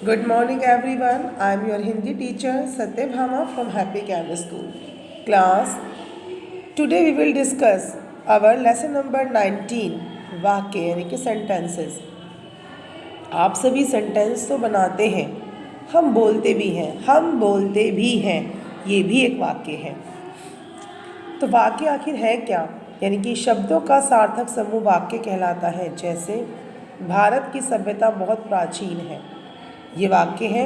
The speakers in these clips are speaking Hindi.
Good morning everyone. I am your Hindi teacher Satyabhama from Happy Canvas School. Class, today we will discuss our lesson number 19 वाक्य यानी कि sentences. आप सभी सेंटेंस तो बनाते हैं, हम बोलते भी हैं, ये भी एक वाक्य है। तो वाक्य आखिर है क्या? यानी कि शब्दों का सार्थक समूह वाक्य कहलाता है। जैसे भारत की सभ्यता बहुत प्राचीन है, ये वाक्य है।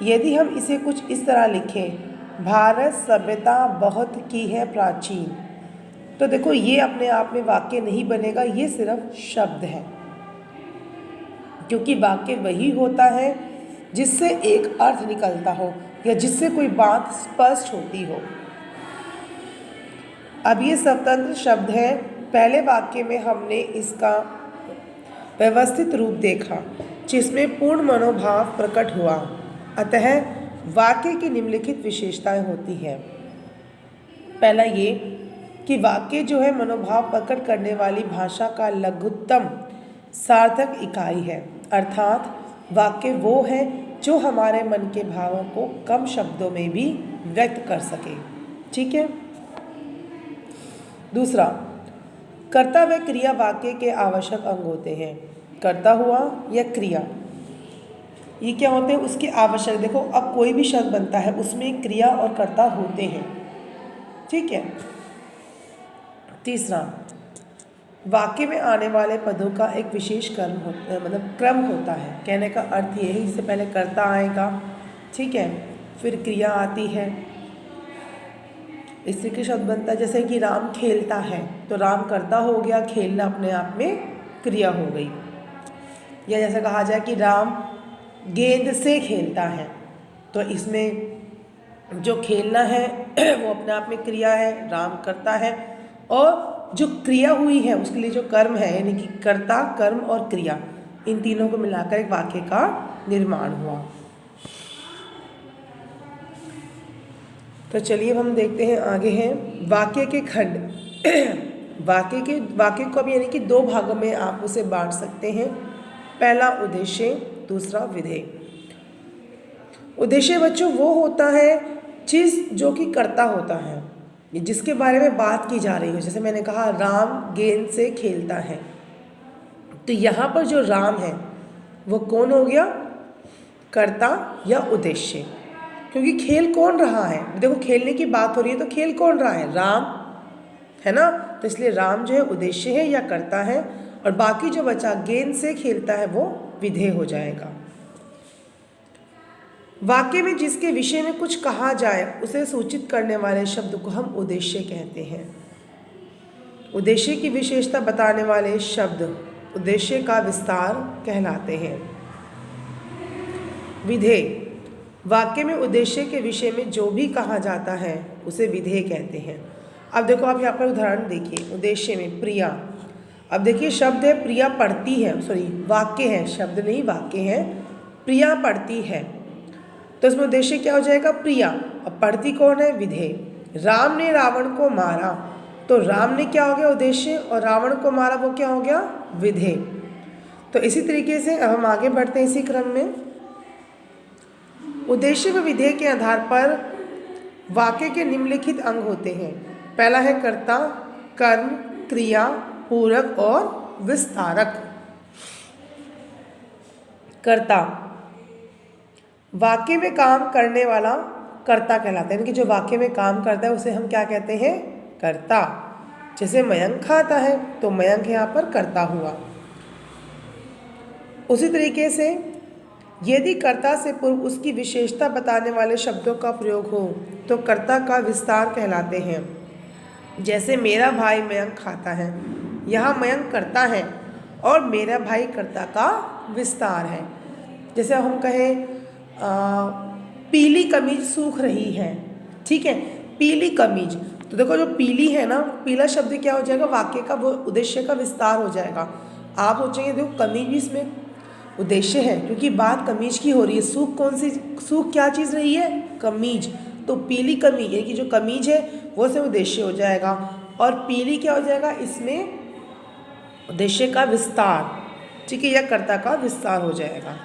यदि हम इसे कुछ इस तरह लिखें, भारत सभ्यता बहुत की है प्राचीन, तो देखो ये अपने आप में वाक्य नहीं बनेगा, ये सिर्फ शब्द है। क्योंकि वाक्य वही होता है जिससे एक अर्थ निकलता हो या जिससे कोई बात स्पष्ट होती हो। अब ये स्वतंत्र शब्द है। पहले वाक्य में हमने इसका व्यवस्थित रूप देखा जिसमें पूर्ण मनोभाव प्रकट हुआ। अतः वाक्य की निम्नलिखित विशेषताएं होती हैं। पहला ये कि वाक्य जो है मनोभाव प्रकट करने वाली भाषा का लघुत्तम सार्थक इकाई है, अर्थात वाक्य वो है जो हमारे मन के भावों को कम शब्दों में भी व्यक्त कर सके। ठीक है। दूसरा, कर्ता व क्रिया वाक्य के आवश्यक अंग होते हैं। कर्ता हुआ या क्रिया, ये क्या होते हैं? उसके आवश्यक। देखो अब कोई भी शब्द बनता है उसमें क्रिया और कर्ता होते हैं। ठीक है। तीसरा, वाक्य में आने वाले पदों का एक विशेष क्रम होता है। कहने का अर्थ ये है, इससे पहले कर्ता आएगा, ठीक है, फिर क्रिया आती है, इससे के शब्द बनता है। जैसे कि राम खेलता है, तो राम कर्ता हो गया, खेलना अपने आप में क्रिया हो गई। या जैसे कहा जाए कि राम गेंद से खेलता है, तो इसमें जो खेलना है वो अपने आप में क्रिया है, राम करता है, और जो क्रिया हुई है उसके लिए जो कर्म है, यानी कि कर्ता, कर्म और क्रिया, इन तीनों को मिलाकर एक वाक्य का निर्माण हुआ। तो चलिए हम देखते हैं आगे हैं वाक्य के खंड। वाक्य को अब यानी कि दो भागों में आप उसे बांट सकते हैं। पहला उद्देश्य, दूसरा विधेय। उद्देश्य बच्चों वो होता है चीज़ जो कि कर्ता होता है, जिसके बारे में बात की जा रही हो। जैसे मैंने कहा राम गेंद से खेलता है, तो यहाँ पर जो राम है वो कौन हो गया? कर्ता या उद्देश्य। क्योंकि खेल कौन रहा है? देखो खेलने की बात हो रही है, तो खेल कौन रहा है? राम है ना। तो इसलिए राम जो है उद्देश्य है या कर्ता है, और बाकी जो बचा गेंद से खेलता है वो विधेय हो जाएगा। वाक्य में जिसके विषय में कुछ कहा जाए उसे सूचित करने वाले शब्द को हम उद्देश्य कहते हैं। उद्देश्य की विशेषता बताने वाले शब्द उद्देश्य का विस्तार कहलाते हैं। विधेय, वाक्य में उद्देश्य के विषय में जो भी कहा जाता है उसे विधेय कहते हैं। अब देखो आप यहाँ पर उदाहरण देखिए। उद्देश्य में प्रिया, अब देखिए शब्द है प्रिया पढ़ती है, वाक्य है, शब्द नहीं वाक्य है। प्रिया पढ़ती है, तो इसमें उद्देश्य क्या हो जाएगा? प्रिया। अब पढ़ती कौन है? विधेय। राम ने रावण को मारा, तो राम ने क्या हो गया? उद्देश्य, और रावण को मारा वो क्या हो गया? विधेय। तो इसी तरीके से अब हम आगे बढ़ते हैं इसी क्रम में। उद्देश्य व विधेय के आधार पर वाक्य के निम्नलिखित अंग होते हैं। पहला है कर्ता, कर्म, क्रिया, पूरक और विस्तारक। कर्ता, वाक्य में काम करने वाला कर्ता कहलाता है, यानी कि जो वाक्य में काम करता है उसे हम क्या कहते हैं? कर्ता। जैसे मयंक खाता है, तो मयंक यहाँ पर कर्ता हुआ। उसी तरीके से यदि कर्ता से पूर्व उसकी विशेषता बताने वाले शब्दों का प्रयोग हो तो कर्ता का विस्तार कहलाते हैं। जैसे मेरा भाई मयंक खाता है, यहाँ मयंक कर्ता है और मेरा भाई कर्ता का विस्तार है। जैसे हम कहें पीली कमीज सूख रही है, ठीक है, पीली कमीज, तो देखो जो पीली है ना, पीला शब्द क्या हो जाएगा? वाक्य का वो उद्देश्य का विस्तार हो जाएगा। आप सोचेंगे देखो कमीज भी इसमें उद्देश्य है, क्योंकि बात कमीज की हो रही है। सूख कौन सी? सूख क्या चीज़ रही है? कमीज। तो पीली कमीज, यानी कि जो कमीज है वो से उद्देश्य हो जाएगा, और पीली क्या हो जाएगा? इसमें उद्देश्य का विस्तार, ठीक है, या कर्ता का विस्तार हो जाएगा।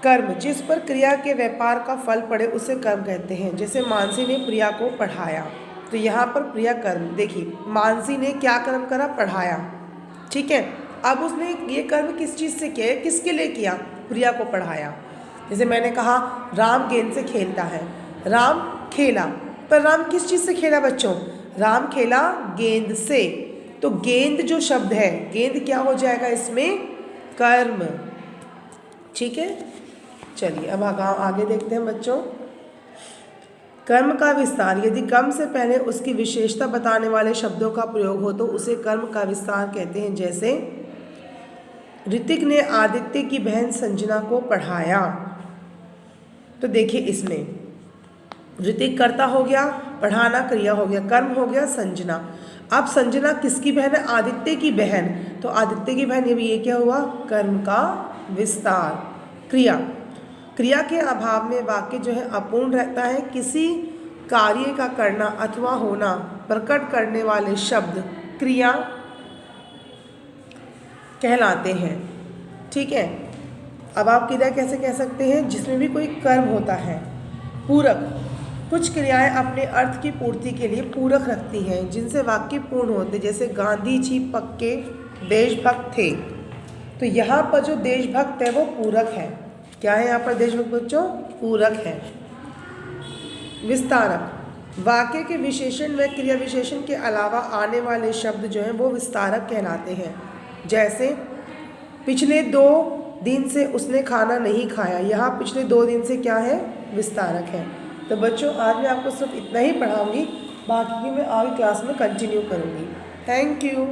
कर्म, जिस पर क्रिया के व्यापार का फल पड़े उसे कर्म कहते हैं। जैसे मानसी ने प्रिया को पढ़ाया, तो यहाँ पर प्रिया कर्म, देखिए मानसी ने क्या कर्म करा, पढ़ाया, ठीक है। अब उसने ये कर्म किस चीज़ से किया, किसके लिए किया, प्रिया को पढ़ाया। जैसे मैंने कहा राम गेंद से खेलता है, राम खेला, पर राम किस चीज़ से खेला बच्चों, राम खेला गेंद से, तो गेंद जो शब्द है, गेंद क्या हो जाएगा इसमें, कर्म, ठीक है। चलिए अब आगे देखते हैं बच्चों। कर्म का विस्तार, यदि कर्म से पहले उसकी विशेषता बताने वाले शब्दों का प्रयोग हो तो उसे कर्म का विस्तार कहते हैं। जैसे ऋतिक ने आदित्य की बहन संजना को पढ़ाया, तो देखिए इसमें ऋतिक कर्ता हो गया, पढ़ाना क्रिया हो गया, कर्म हो गया संजना। अब संजना किसकी बहन है, आदित्य की बहन, तो आदित्य की बहन, ये क्या हुआ, कर्म का विस्तार। क्रिया, क्रिया के अभाव में वाक्य जो है अपूर्ण रहता है। किसी कार्य का करना अथवा होना प्रकट करने वाले शब्द क्रिया कहलाते हैं, ठीक है। अब आप क्रिया कैसे कह सकते हैं, जिसमें भी कोई कर्म होता है। पूरक, कुछ क्रियाएं अपने अर्थ की पूर्ति के लिए पूरक रखती हैं जिनसे वाक्य पूर्ण होते, जैसे गांधी जी पक्के देशभक्त थे, तो यहाँ पर जो देशभक्त है वो पूरक है। क्या है यहाँ पर देशभक्त बच्चों, पूरक है। विस्तारक, वाक्य के विशेषण व क्रिया विशेषण के अलावा आने वाले शब्द जो हैं वो विस्तारक कहलाते हैं। जैसे पिछले 2 दिन से उसने खाना नहीं खाया, यहाँ पिछले 2 दिन से क्या है, विस्तारक है। तो बच्चों आज मैं आपको सिर्फ इतना ही पढ़ाऊँगी, बाकी की मैं आगे क्लास में कंटिन्यू करूँगी। Thank you.